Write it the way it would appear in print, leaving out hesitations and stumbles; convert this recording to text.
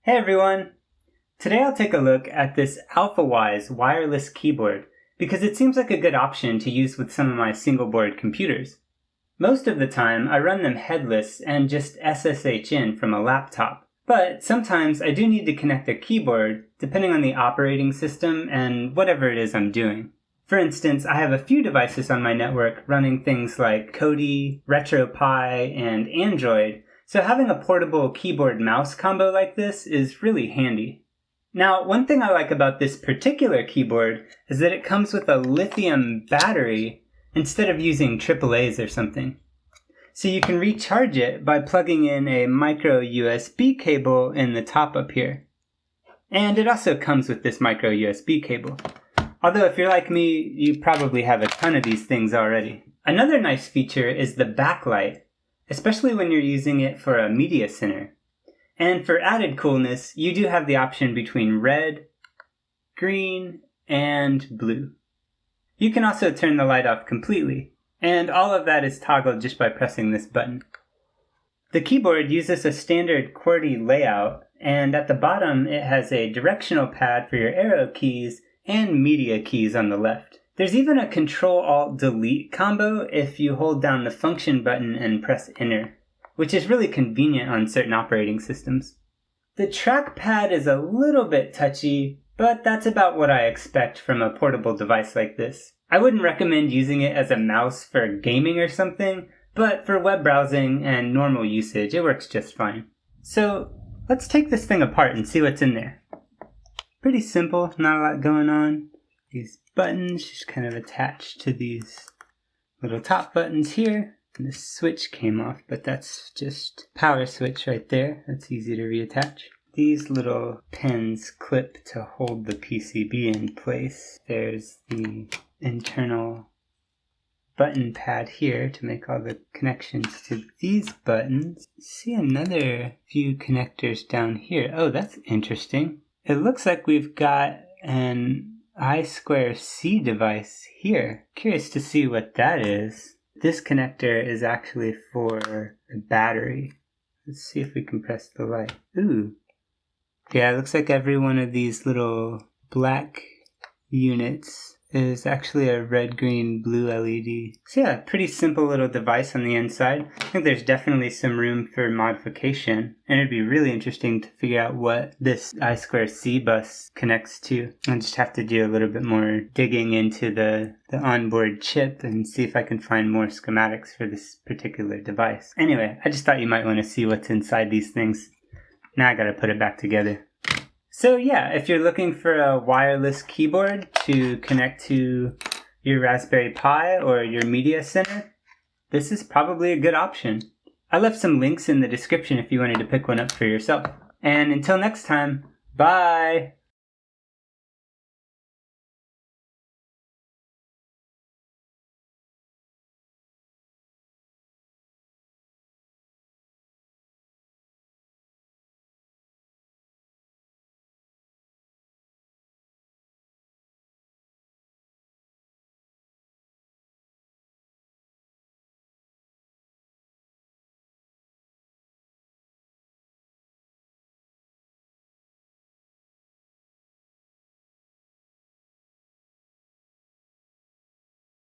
Hey everyone! Today I'll take a look at this Alfawise wireless keyboard because it seems like a good option to use with some of my single board computers. Most of the time I run them headless and just SSH in from a laptop, but sometimes I do need to connect a keyboard depending on the operating system and whatever it is I'm doing. For instance, I have a few devices on my network running things like Kodi, RetroPie, and Android, so having a portable keyboard-mouse combo like this is really handy. Now, one thing I like about this particular keyboard is that it comes with a lithium battery instead of using AAAs or something. So you can recharge it by plugging in a micro USB cable in the top up here. And it also comes with this micro USB cable. Although if you're like me, you probably have a ton of these things already. Another nice feature is the backlight, especially when you're using it for a media center. And for added coolness, you do have the option between red, green, and blue. You can also turn the light off completely, and all of that is toggled just by pressing this button. The keyboard uses a standard QWERTY layout, and at the bottom it has a directional pad for your arrow keys and media keys on the left. There's even a Control-Alt-Delete combo if you hold down the function button and press enter, which is really convenient on certain operating systems. The trackpad is a little bit touchy, but that's about what I expect from a portable device like this. I wouldn't recommend using it as a mouse for gaming or something, but for web browsing and normal usage, it works just fine. So let's take this thing apart and see what's in there. Pretty simple, not a lot going on. These buttons just kind of attached to these little top buttons here. And the switch came off, but that's just power switch right there. That's easy to reattach. These little pins clip to hold the PCB in place. There's the internal button pad here to make all the connections to these buttons. See another few connectors down here. Oh, that's interesting. It looks like we've got an I2C device here. Curious to see what that is. This connector is actually for a battery. Let's see if we can press the light. Ooh. Yeah, it looks like every one of these little black units is actually a red, green, blue LED. So yeah, pretty simple little device on the inside. I think there's definitely some room for modification, and it'd be really interesting to figure out what this I2C bus connects to. I'll just have to do a little bit more digging into the onboard chip and see if I can find more schematics for this particular device. Anyway, I just thought you might want to see what's inside these things. Now I gotta put it back together. So yeah, if you're looking for a wireless keyboard to connect to your Raspberry Pi or your media center, this is probably a good option. I left some links in the description if you wanted to pick one up for yourself. And until next time, bye!